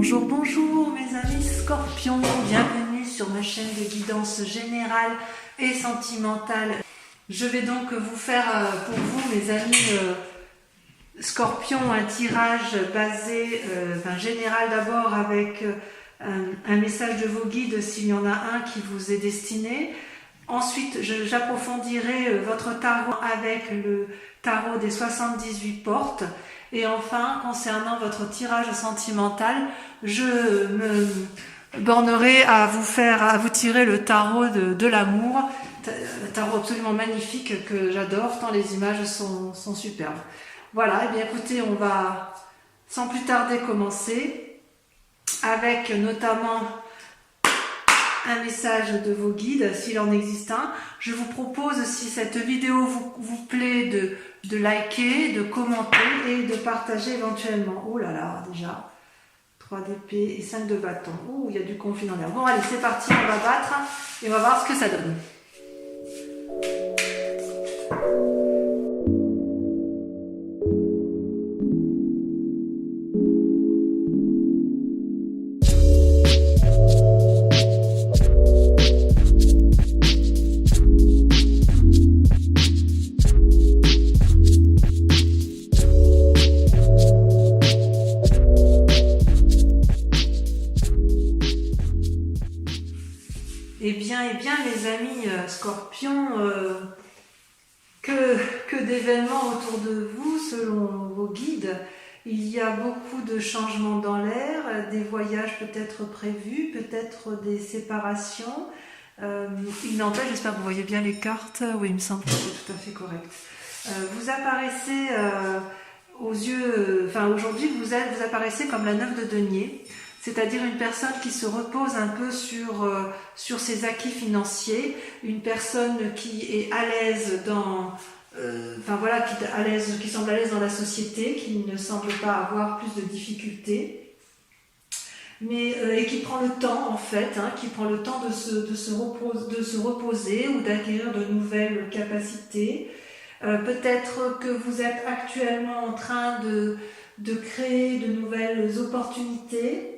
Bonjour mes amis Scorpions, bienvenue sur ma chaîne de guidance générale et sentimentale. Je vais donc vous faire pour vous mes amis Scorpions un tirage basé, général d'abord avec un message de vos guides s'il y en a un qui vous est destiné. Ensuite, j'approfondirai votre tarot avec le tarot des 78 portes. Et enfin, concernant votre tirage sentimental, je me bornerai à vous tirer le tarot de l'amour. Tarot absolument magnifique que j'adore, tant les images sont superbes. Voilà, et bien écoutez, on va sans plus tarder commencer avec notamment un message de vos guides, s'il en existe un. Je vous propose, si cette vidéo vous plaît, de liker, de commenter et de partager éventuellement. Oh là là, déjà, 3 d'épée et 5 de bâton. Oh, il y a du conflit dans l'air. Bon, allez, c'est parti, on va battre et on va voir ce que ça donne. Eh bien, les amis Scorpions, que d'événements autour de vous, selon vos guides. Il y a beaucoup de changements dans l'air, des voyages peut-être prévus, peut-être des séparations. Il n'empêche, j'espère que vous voyez bien les cartes. Oui, il me semble que c'est tout à fait correct. Vous apparaissez aux yeux, aujourd'hui, vous apparaissez comme la 9 de denier. C'est-à-dire une personne qui se repose un peu sur ses acquis financiers, une personne qui est à l'aise qui semble à l'aise dans la société, qui ne semble pas avoir plus de difficultés, et qui prend le temps en fait, qui prend le temps de se reposer ou d'acquérir de nouvelles capacités. Peut-être que vous êtes actuellement en train de créer de nouvelles opportunités.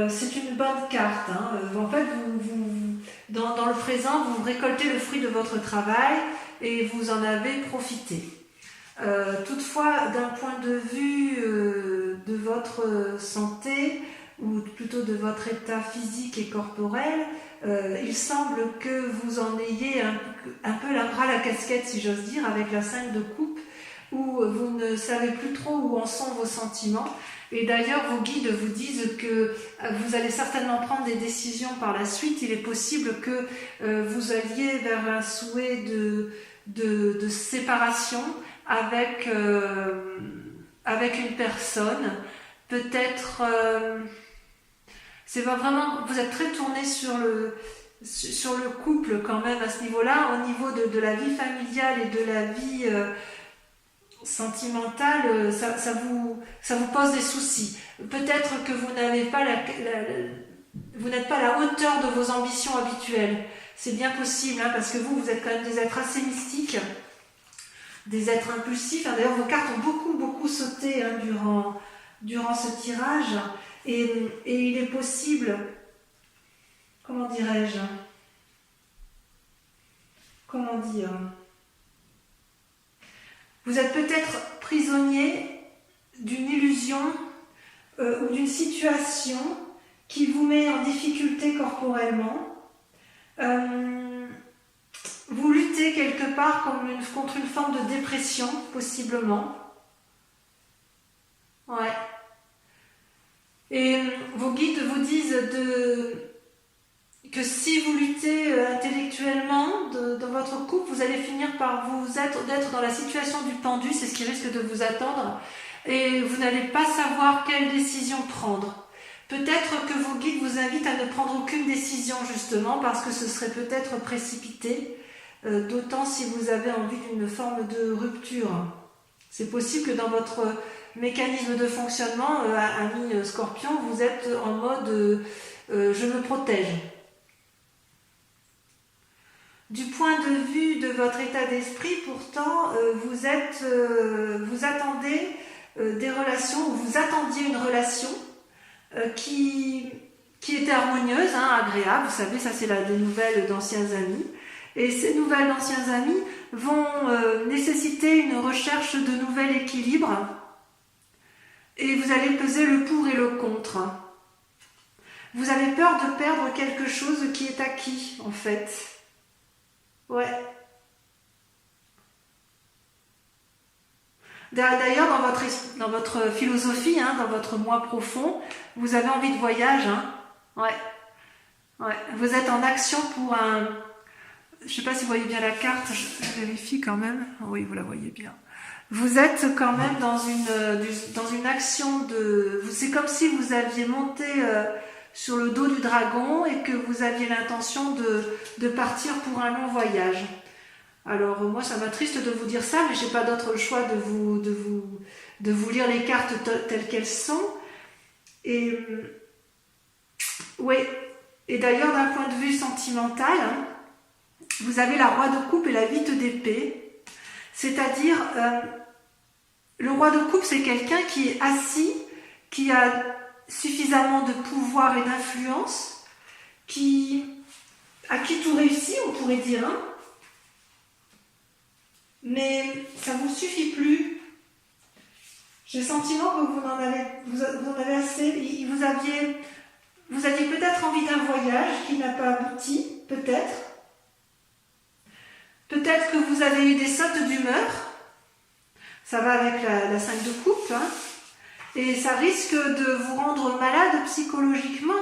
C'est une bonne carte. En fait, dans le présent, vous récoltez le fruit de votre travail et vous en avez profité. Toutefois, d'un point de vue de votre santé, ou plutôt de votre état physique et corporel, il semble que vous en ayez un peu ras la casquette, si j'ose dire, avec la 5 de coupe, où vous ne savez plus trop où en sont vos sentiments. Et d'ailleurs, vos guides vous disent que vous allez certainement prendre des décisions par la suite. Il est possible que vous alliez vers un souhait de séparation avec une personne. Peut-être, c'est vraiment, vous êtes très tourné sur le couple quand même à ce niveau-là, au niveau de la vie familiale et de la vie sentimentale, ça vous pose des soucis. Peut-être que vous n'êtes pas à la hauteur de vos ambitions habituelles. C'est bien possible, parce que vous êtes quand même des êtres assez mystiques, des êtres impulsifs. D'ailleurs, vos cartes ont beaucoup sauté durant ce tirage. Et il est possible, comment dirais-je, comment dire, vous êtes peut-être prisonnier d'une illusion ou d'une situation qui vous met en difficulté corporellement. Vous luttez quelque part contre une forme de dépression, possiblement. Ouais. Et vos guides vous disent que si vous luttez intellectuellement dans votre couple, vous allez finir par d'être dans la situation du pendu, c'est ce qui risque de vous attendre, et vous n'allez pas savoir quelle décision prendre. Peut-être que vos guides vous invitent à ne prendre aucune décision, justement, parce que ce serait peut-être précipité, d'autant si vous avez envie d'une forme de rupture. C'est possible que dans votre mécanisme de fonctionnement, ami Scorpion, vous êtes en mode je me protège. Du point de vue de votre état d'esprit, pourtant, vous attendez des relations, ou vous attendiez une relation qui était harmonieuse, hein, agréable. Vous savez, ça c'est des nouvelles d'anciens amis. Et ces nouvelles d'anciens amis vont nécessiter une recherche de nouvel équilibre. Et vous allez peser le pour et le contre. Vous avez peur de perdre quelque chose qui est acquis, en fait. Ouais. D'ailleurs, dans votre philosophie, hein, dans votre moi profond, vous avez envie de voyage. Hein. Ouais. Ouais. Vous êtes en action pour un... Je ne sais pas si vous voyez bien la carte, je vérifie quand même. Oui, vous la voyez bien. Vous êtes quand même dans une action de... C'est comme si vous aviez monté sur le dos du dragon et que vous aviez l'intention de partir pour un long voyage. Alors moi ça m'attriste de vous dire ça, mais je n'ai pas d'autre choix de vous lire les cartes telles qu'elles sont. Et oui, et d'ailleurs d'un point de vue sentimental, hein, vous avez la roi de coupe et la 8 d'épée. C'est-à-dire, le roi de coupe, c'est quelqu'un qui est assis, qui a suffisamment de pouvoir et d'influence, à qui tout réussit, on pourrait dire, hein. Mais ça ne vous suffit plus. J'ai le sentiment que vous en avez assez. Vous aviez peut-être envie d'un voyage qui n'a pas abouti, peut-être. Peut-être que vous avez eu des sautes d'humeur. Ça va avec la 5 de coupe. Hein. Et ça risque de vous rendre malade psychologiquement.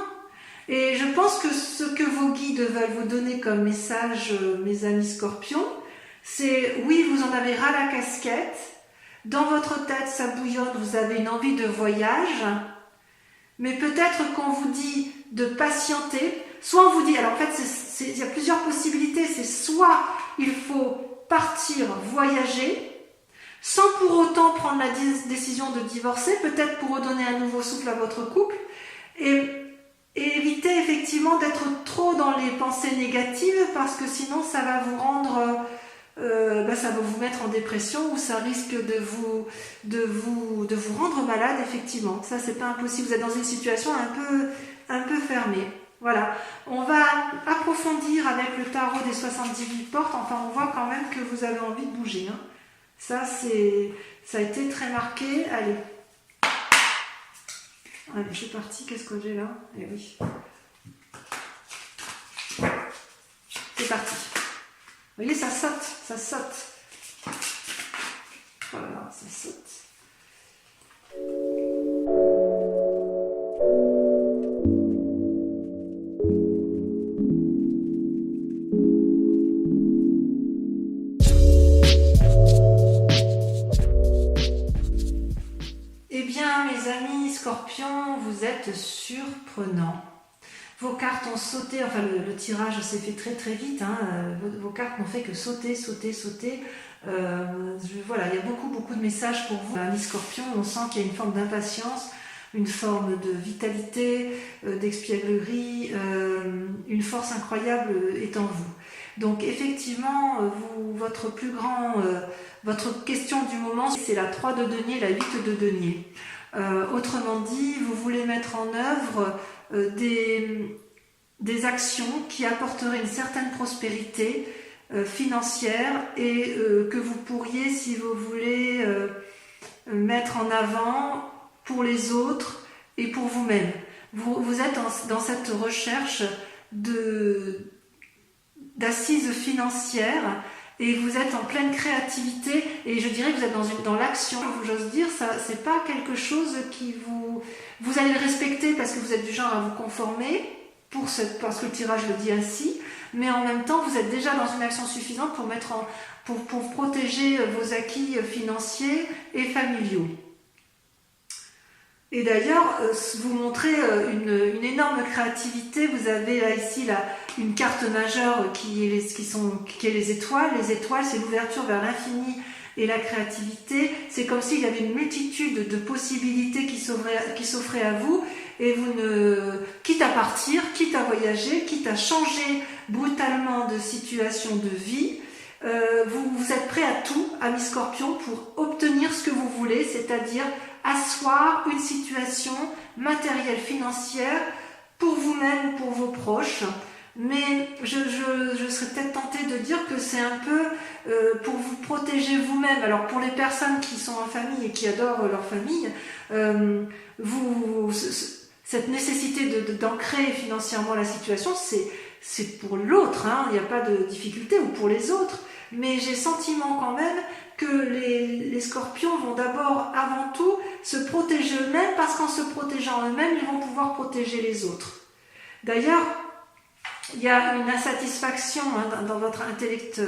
Et je pense que ce que vos guides veulent vous donner comme message, mes amis scorpions, c'est oui, vous en avez ras la casquette. Dans votre tête, ça bouillonne, vous avez une envie de voyage. Mais peut-être qu'on vous dit de patienter. Soit on vous dit, alors en fait, il y a plusieurs possibilités. C'est soit il faut partir, voyager, sans pour autant prendre la décision de divorcer, peut-être pour redonner un nouveau souffle à votre couple, et éviter effectivement d'être trop dans les pensées négatives, parce que sinon ça va vous rendre, ça va vous mettre en dépression, ou ça risque de vous rendre malade, effectivement. Ça, c'est pas impossible. Vous êtes dans une situation un peu fermée. Voilà, on va approfondir avec le tarot des 78 portes. Enfin, on voit quand même que vous avez envie de bouger. Hein. Ça a été très marqué. Allez, c'est parti. Qu'est-ce que j'ai là? Eh oui. C'est parti. Vous voyez, ça saute. Voilà, ça saute. Scorpion, vous êtes surprenant. Vos cartes ont sauté, enfin le tirage s'est fait très très vite, hein, vos cartes n'ont fait que sauter. Voilà, il y a beaucoup de messages pour vous, amis Scorpion. On sent qu'il y a une forme d'impatience, une forme de vitalité, d'espièglerie, une force incroyable est en vous. Donc effectivement, votre question du moment, c'est la 3 de denier, la 8 de denier. Autrement dit, vous voulez mettre en œuvre des actions qui apporteraient une certaine prospérité financière et que vous pourriez, si vous voulez, mettre en avant pour les autres et pour vous-même. Vous êtes dans cette recherche d'assises financières et vous êtes en pleine créativité et je dirais que vous êtes dans l'action, j'ose dire, ça c'est pas quelque chose qui vous allez le respecter parce que vous êtes du genre à vous conformer parce que le tirage le dit ainsi, mais en même temps vous êtes déjà dans une action suffisante pour protéger vos acquis financiers et familiaux. Et d'ailleurs, vous montrez une énorme créativité. Vous avez là, ici une carte majeure qui est les étoiles. Les étoiles, c'est l'ouverture vers l'infini et la créativité. C'est comme s'il y avait une multitude de possibilités qui s'offraient à vous. Et quitte à partir, quitte à voyager, quitte à changer brutalement de situation de vie, vous êtes prêt à tout, amis Scorpion, pour obtenir ce que vous voulez. voulez, c'est-à-dire asseoir une situation matérielle, financière pour vous-même ou pour vos proches. Mais je serais peut-être tentée de dire que c'est un peu pour vous protéger vous-même. Alors pour les personnes qui sont en famille et qui adorent leur famille, cette nécessité d'ancrer financièrement la situation, c'est pour l'autre, hein, il n'y a pas de difficulté, ou pour les autres. Mais j'ai le sentiment quand même que les scorpions vont d'abord, avant tout, se protéger eux-mêmes, parce qu'en se protégeant eux-mêmes, ils vont pouvoir protéger les autres. D'ailleurs, il y a une insatisfaction dans votre intellect,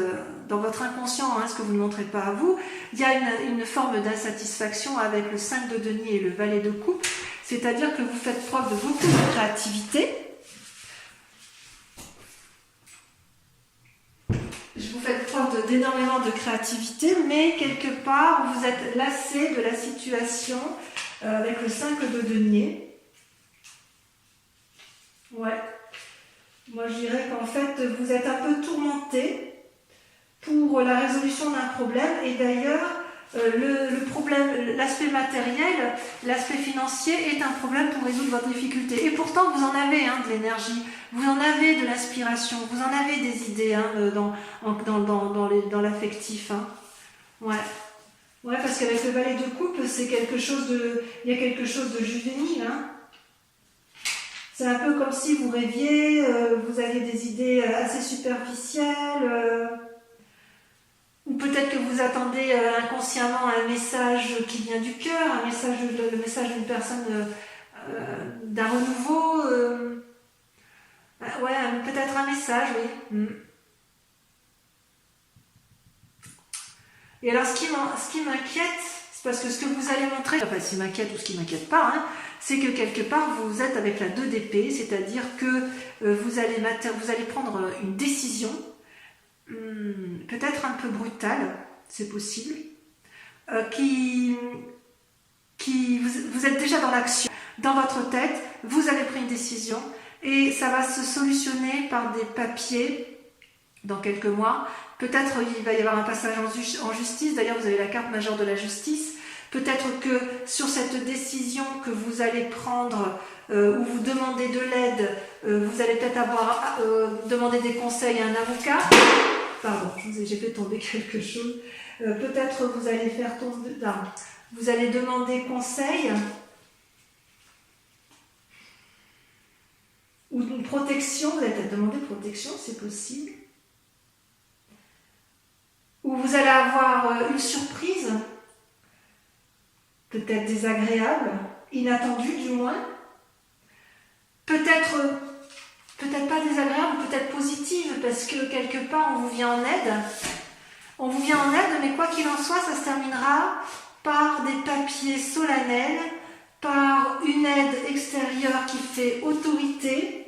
dans votre inconscient, ce que vous ne montrez pas à vous. Il y a une forme d'insatisfaction avec le 5 de denier et le valet de coupe, c'est-à-dire que vous faites preuve de beaucoup de créativité. Vous faites preuve d'énormément de créativité, mais quelque part, vous êtes lassé de la situation avec le 5 de denier. Ouais. Moi, je dirais qu'en fait, vous êtes un peu tourmenté pour la résolution d'un problème. Et d'ailleurs, le problème, l'aspect matériel, l'aspect financier est un problème pour résoudre votre difficulté. Et pourtant, vous en avez de l'énergie, vous en avez de l'inspiration, vous en avez des idées dans l'affectif. Ouais. Ouais, parce qu'avec le valet de coupe, c'est quelque chose il y a quelque chose de juvénile. C'est un peu comme si vous rêviez, vous aviez des idées assez superficielles, ou peut-être que vous attendez inconsciemment un message qui vient du cœur, le message d'une personne, d'un renouveau, ouais, peut-être un message, oui. Et alors, ce qui m'inquiète, c'est parce que ce que vous allez montrer, enfin, ce qui m'inquiète ou ce qui m'inquiète pas, c'est que quelque part, vous êtes avec la 2 d'épée, c'est-à-dire que vous allez prendre une décision, peut-être un peu brutale, c'est possible, vous êtes déjà dans l'action, dans votre tête, vous avez pris une décision, et ça va se solutionner par des papiers dans quelques mois. Peut-être il va y avoir un passage en justice, d'ailleurs vous avez la carte majeure de la justice. Peut-être que sur cette décision que vous allez prendre, où vous demandez de l'aide, vous allez peut-être avoir demandé des conseils à un avocat. Pardon, j'ai fait tomber quelque chose. Peut-être vous allez faire tomber... Non, vous allez demander conseil ou une protection. Vous allez peut-être demander protection, c'est possible. Ou vous allez avoir une surprise, peut-être désagréable, inattendue du moins, peut-être pas désagréable, peut-être positive, parce que quelque part on vous vient en aide. On vous vient en aide, mais quoi qu'il en soit, ça se terminera par des papiers solennels, par une aide extérieure qui fait autorité.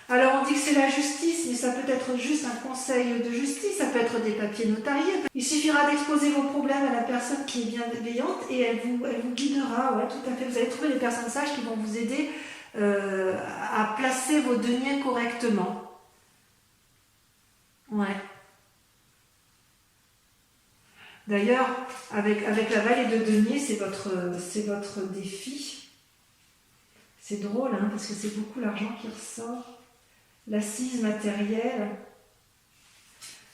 Alors on dit que c'est la justice, mais ça peut être juste un conseil de justice, ça peut être des papiers notariés. Il suffira d'exposer vos problèmes à la personne qui est bienveillante et elle vous guidera, ouais, tout à fait. Vous allez trouver des personnes sages qui vont vous aider à placer vos deniers correctement. Ouais. D'ailleurs, avec la vallée de denier, c'est votre défi. C'est drôle, parce que c'est beaucoup l'argent qui ressort. L'assise matérielle.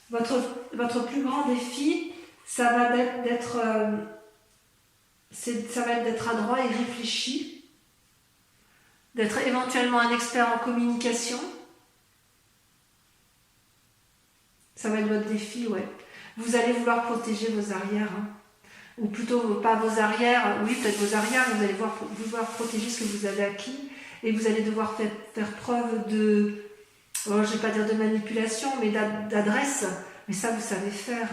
Votre plus grand défi, ça va être d'être adroit et réfléchi, d'être éventuellement un expert en communication. Ça va être votre défi, ouais. Vous allez vouloir protéger vos arrières, ou plutôt pas vos arrières, oui peut-être vos arrières, mais vous allez vouloir protéger ce que vous avez acquis, et vous allez devoir faire preuve de... je ne vais pas dire de manipulation, mais d'adresse. Mais ça, vous savez faire.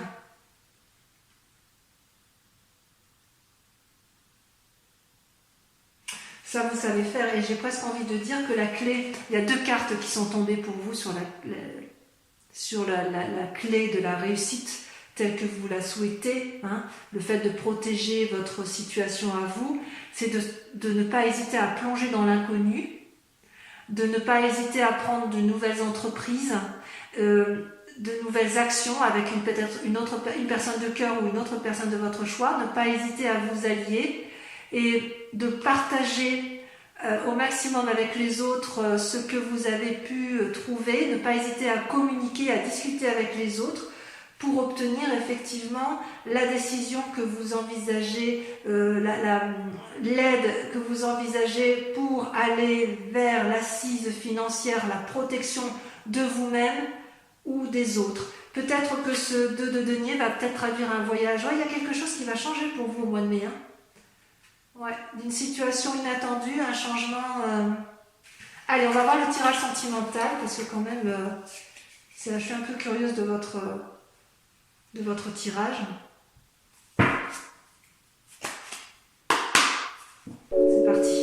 Ça, vous savez faire. Et j'ai presque envie de dire que la clé... Il y a 2 cartes qui sont tombées pour vous sur la clé de la réussite telle que vous la souhaitez. Le fait de protéger votre situation à vous, c'est de ne pas hésiter à plonger dans l'inconnu, de ne pas hésiter à prendre de nouvelles entreprises, de nouvelles actions avec peut-être une personne de cœur ou une autre personne de votre choix. Ne pas hésiter à vous allier et de partager au maximum avec les autres ce que vous avez pu trouver. Ne pas hésiter à communiquer, à discuter avec les autres pour obtenir effectivement la décision que vous envisagez, l'aide que vous envisagez pour aller vers l'assise financière, la protection de vous-même ou des autres. Peut-être que ce 2 de denier va peut-être traduire un voyage. Ouais, il y a quelque chose qui va changer pour vous au mois de mai. Ouais, d'une situation inattendue, un changement. Allez, on va voir le tirage sentimental parce que quand même, je suis un peu curieuse de votre tirage. C'est parti.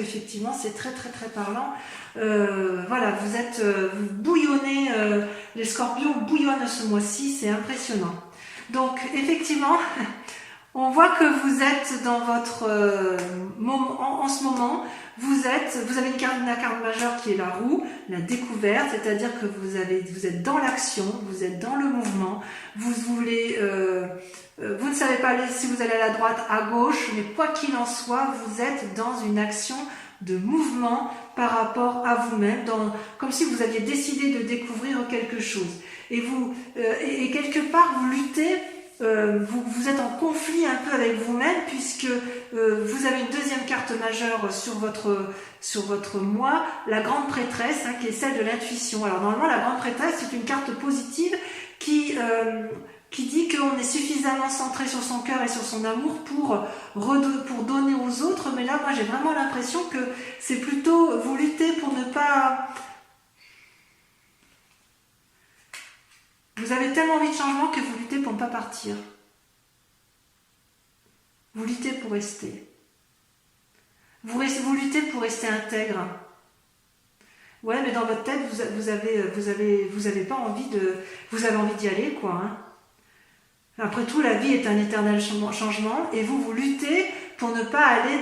Effectivement, c'est très parlant. Voilà, vous bouillonnez, les scorpions bouillonnent ce mois-ci, c'est impressionnant. Donc, effectivement, on voit que vous êtes dans votre moment, en ce moment, vous avez une carte majeure qui est la roue, la découverte, c'est-à-dire que vous êtes dans l'action, vous êtes dans le mouvement, vous ne savez pas si vous allez à la droite, à gauche, mais quoi qu'il en soit, vous êtes dans une action de mouvement par rapport à vous-même, comme si vous aviez décidé de découvrir quelque chose. Et quelque part, vous luttez, vous êtes en conflit un peu avec vous-même, puisque vous avez une deuxième carte majeure sur votre mois, la grande prêtresse, qui est celle de l'intuition. Alors normalement, la grande prêtresse, c'est une carte positive qui dit qu'on est suffisamment centré sur son cœur et sur son amour pour donner aux autres, mais là, moi, j'ai vraiment l'impression que c'est plutôt, vous luttez pour ne pas... Vous avez tellement envie de changement que vous luttez pour ne pas partir. Vous luttez pour rester. Vous luttez pour rester intègre. Ouais, mais dans votre tête, vous avez pas envie de... Vous avez envie d'y aller, quoi, Après tout, la vie est un éternel changement et vous luttez pour ne pas aller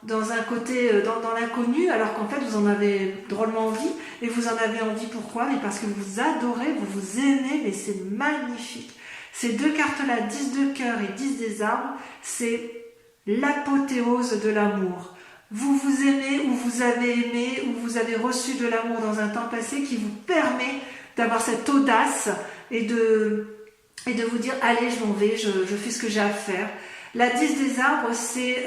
dans un côté, dans l'inconnu, alors qu'en fait, vous en avez drôlement envie. Et vous en avez envie pourquoi? Mais parce que vous adorez, vous aimez, mais c'est magnifique. Ces deux cartes-là, 10 de cœur et 10 des arbres, c'est l'apothéose de l'amour. Vous vous aimez ou vous avez aimé ou vous avez reçu de l'amour dans un temps passé qui vous permet d'avoir cette audace et de vous dire, allez, je m'en vais, je fais ce que j'ai à faire. La 10 des arbres, c'est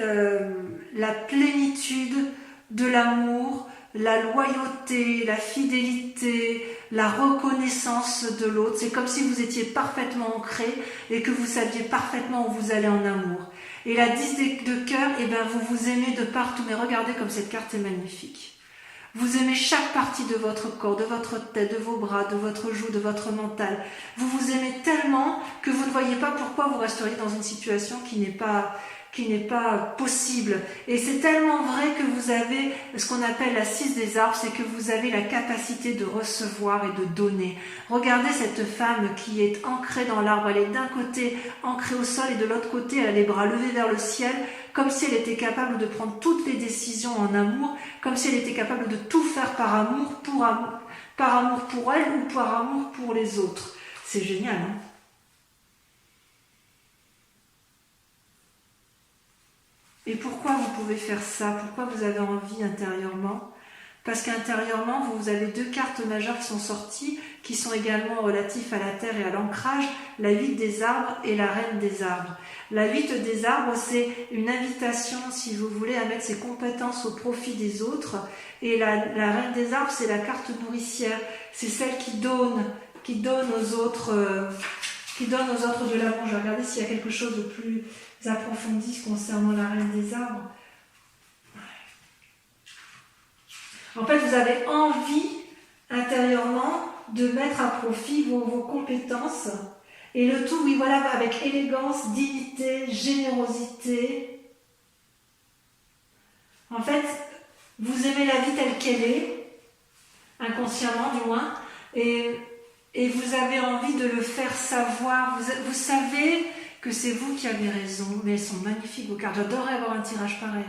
la plénitude de l'amour, la loyauté, la fidélité, la reconnaissance de l'autre. C'est comme si vous étiez parfaitement ancré et que vous saviez parfaitement où vous allez en amour. Et la 10 de cœur, vous vous aimez de partout. Mais regardez comme cette carte est magnifique. Vous aimez chaque partie de votre corps, de votre tête, de vos bras, de votre joue, de votre mental. Vous vous aimez tellement que vous ne voyez pas pourquoi vous resteriez dans une situation qui n'est pas possible. Et c'est tellement vrai que vous avez ce qu'on appelle la 6 des arbres, c'est que vous avez la capacité de recevoir et de donner. Regardez cette femme qui est ancrée dans l'arbre. Elle est d'un côté ancrée au sol et de l'autre côté, elle a les bras levés vers le ciel, comme si elle était capable de prendre toutes les décisions en amour, comme si elle était capable de tout faire par amour pour elle ou par amour pour les autres. C'est génial, Et pourquoi vous pouvez faire ça? Pourquoi vous avez envie intérieurement? Parce qu'intérieurement, vous avez deux cartes majeures qui sont sorties, qui sont également relatives à la terre et à l'ancrage, la 8 des arbres et la reine des arbres. La 8 des arbres, c'est une invitation, si vous voulez, à mettre ses compétences au profit des autres. Et la reine des arbres, c'est la carte nourricière. C'est celle qui donne aux autres... qui donne aux autres de l'amour. Je vais regarder s'il y a quelque chose de plus approfondi concernant la reine des arbres. En fait, vous avez envie intérieurement de mettre à profit vos compétences. Et le tout, oui, voilà, avec élégance, dignité, générosité. En fait, vous aimez la vie telle qu'elle est, inconsciemment du moins, et vous avez envie de le faire savoir. Vous savez que c'est vous qui avez raison, mais elles sont magnifiques vos cartes. J'adorerais avoir un tirage pareil.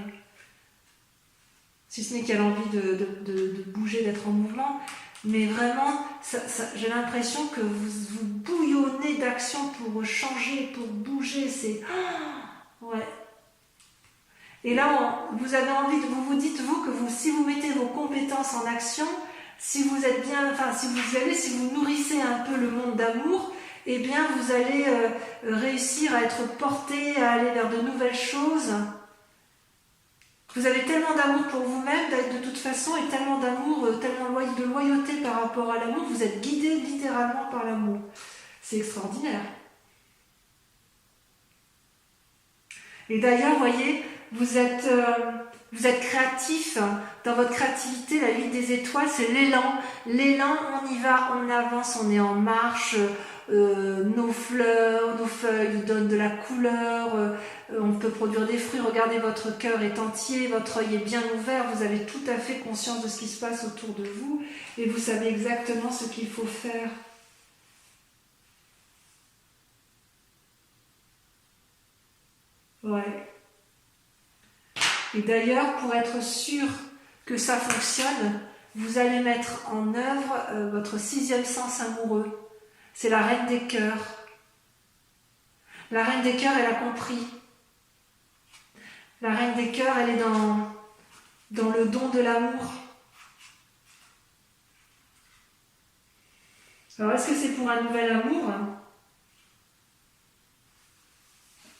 Si ce n'est qu'elle a envie de bouger, d'être en mouvement. Mais vraiment, j'ai l'impression que vous bouillonnez d'action pour changer, pour bouger. C'est... ouais. Et là, vous avez envie de... Vous dites, vous, que si vous mettez vos compétences en action, si vous êtes bien... Enfin, si vous y allez, si vous nourrissez un peu le monde d'amour, eh bien, vous allez réussir à être porté, à aller vers de nouvelles choses. Vous avez tellement d'amour pour vous-même, de toute façon, et tellement d'amour, tellement de loyauté par rapport à l'amour, vous êtes guidé littéralement par l'amour. C'est extraordinaire. Et d'ailleurs, voyez, vous êtes créatif. Dans votre créativité, la 8 des étoiles, c'est l'élan. L'élan, on y va, on avance, on est en marche. Nos fleurs, nos feuilles nous donnent de la couleur, on peut produire des fruits. Regardez, votre cœur est entier, votre œil est bien ouvert, vous avez tout à fait conscience de ce qui se passe autour de vous et vous savez exactement ce qu'il faut faire. Ouais. Et d'ailleurs, pour être sûr que ça fonctionne, vous allez mettre en œuvre votre 6e sens amoureux. C'est la reine des cœurs. La reine des cœurs, elle a compris. La reine des cœurs, elle est dans le don de l'amour. Alors, est-ce que c'est pour un nouvel amour?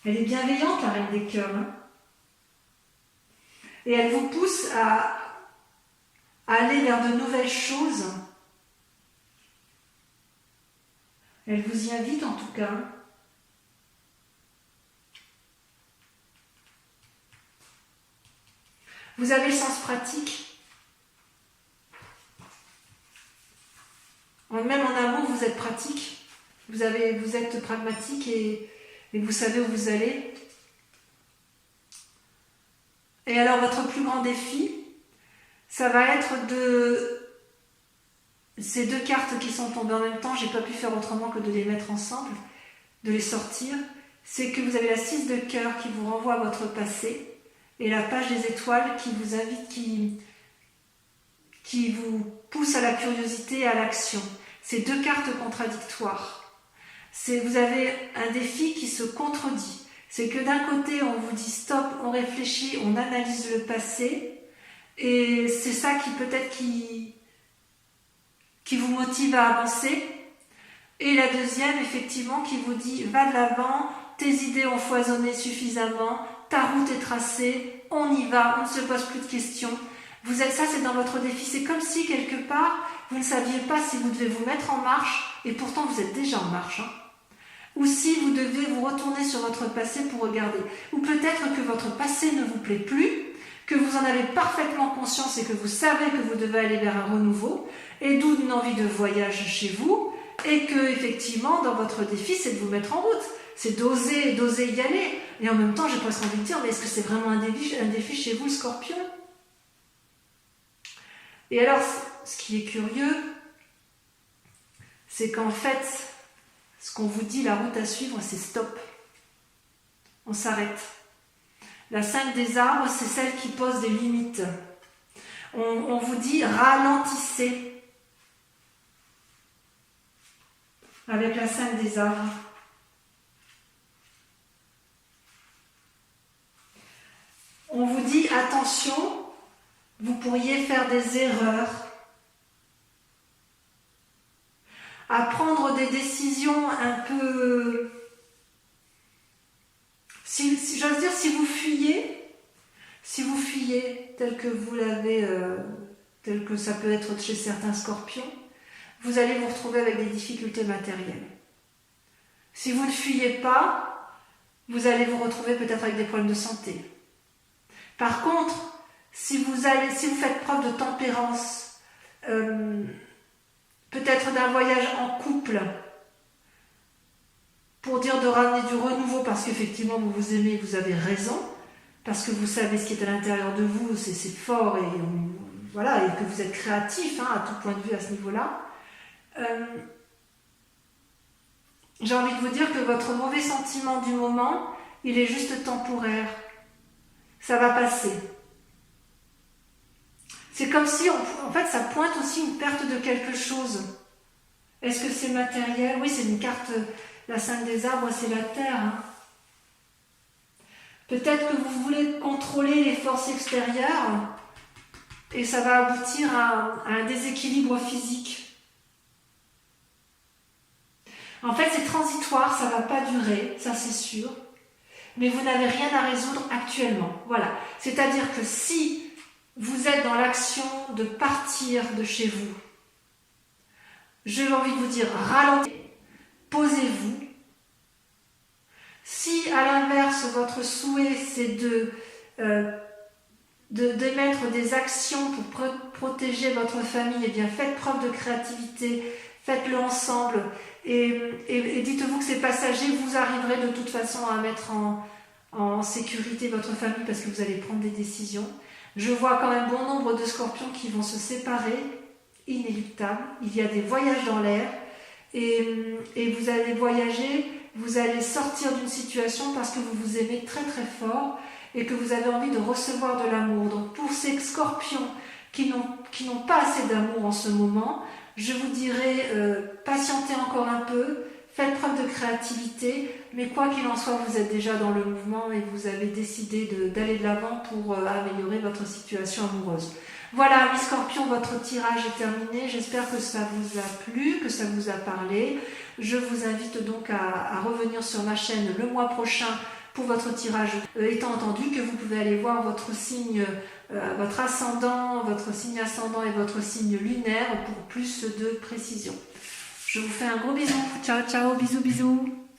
Elle est bienveillante, la reine des cœurs. Et elle vous pousse à aller vers de nouvelles choses. Elle vous y invite en tout cas. Vous avez le sens pratique. Même en amour, vous êtes pratique. Vous êtes pragmatique et vous savez où vous allez. Et alors, votre plus grand défi, ça va être de... Ces 2 cartes qui sont tombées en même temps, j'ai pas pu faire autrement que de les mettre ensemble, de les sortir. C'est que vous avez la 6 de cœur qui vous renvoie à votre passé et la page des étoiles qui vous invite, qui vous pousse à la curiosité et à l'action. C'est 2 cartes contradictoires. Vous avez un défi qui se contredit. C'est que d'un côté, on vous dit stop, on réfléchit, on analyse le passé et c'est ça qui peut-être qui vous motive à avancer, et la deuxième, effectivement, qui vous dit va de l'avant, tes idées ont foisonné suffisamment, ta route est tracée, on y va, on ne se pose plus de questions. Ça, c'est dans votre défi. C'est comme si, quelque part, vous ne saviez pas si vous devez vous mettre en marche, et pourtant vous êtes déjà en marche. Ou si vous devez vous retourner sur votre passé pour regarder. Ou peut-être que votre passé ne vous plaît plus, que vous en avez parfaitement conscience et que vous savez que vous devez aller vers un renouveau, et d'où une envie de voyage chez vous, et que effectivement dans votre défi c'est de vous mettre en route, c'est d'oser y aller. Et en même temps j'ai presque envie de dire, mais est-ce que c'est vraiment un défi chez vous, le Scorpion? Et alors ce qui est curieux, c'est qu'en fait ce qu'on vous dit, la route à suivre, c'est stop, on s'arrête. La 5 des arbres, c'est celle qui pose des limites. On vous dit ralentissez. Avec la 5 des arbres. On vous dit attention, vous pourriez faire des erreurs. À prendre des décisions un peu... Si j'ose dire, si vous fuyez tel que vous l'avez, tel que ça peut être chez certains scorpions, vous allez vous retrouver avec des difficultés matérielles. Si vous ne fuyez pas, vous allez vous retrouver peut-être avec des problèmes de santé. Par contre, si vous faites preuve de tempérance, peut-être d'un voyage en couple, pour dire de ramener du renouveau, parce qu'effectivement vous vous aimez, vous avez raison, parce que vous savez ce qui est à l'intérieur de vous, c'est fort, et voilà, et que vous êtes créatif à tout point de vue à ce niveau-là. J'ai envie de vous dire que votre mauvais sentiment du moment, il est juste temporaire. Ça va passer. C'est comme si, en fait, ça pointe aussi une perte de quelque chose. Est-ce que c'est matériel? Oui, c'est une carte, la 5 des arbres, c'est la terre. Peut-être que vous voulez contrôler les forces extérieures et ça va aboutir à un déséquilibre physique. En fait, c'est transitoire, ça ne va pas durer, ça c'est sûr. Mais vous n'avez rien à résoudre actuellement. Voilà. C'est-à-dire que si vous êtes dans l'action de partir de chez vous, j'ai envie de vous dire, ralentissez, posez-vous. Si à l'inverse, votre souhait c'est d'émettre des actions pour protéger votre famille, eh bien faites preuve de créativité, faites-le ensemble et dites-vous que c'est passager, vous arriverez de toute façon à mettre en sécurité votre famille parce que vous allez prendre des décisions. Je vois quand même bon nombre de scorpions qui vont se séparer, inéluctable. Il y a des voyages dans l'air et vous allez voyager, vous allez sortir d'une situation parce que vous vous aimez très très fort et que vous avez envie de recevoir de l'amour. Donc pour ces scorpions qui n'ont pas assez d'amour en ce moment, je vous dirais patientez encore un peu, faites preuve de créativité, mais quoi qu'il en soit, vous êtes déjà dans le mouvement et vous avez décidé d'aller de l'avant pour améliorer votre situation amoureuse. Voilà, mes scorpions, votre tirage est terminé. J'espère que ça vous a plu, que ça vous a parlé. Je vous invite donc à revenir sur ma chaîne le mois prochain pour votre tirage, étant entendu que vous pouvez aller voir votre signe, votre ascendant, votre signe ascendant et votre signe lunaire pour plus de précision. Je vous fais un gros bisou. Ciao, ciao, bisous, bisous.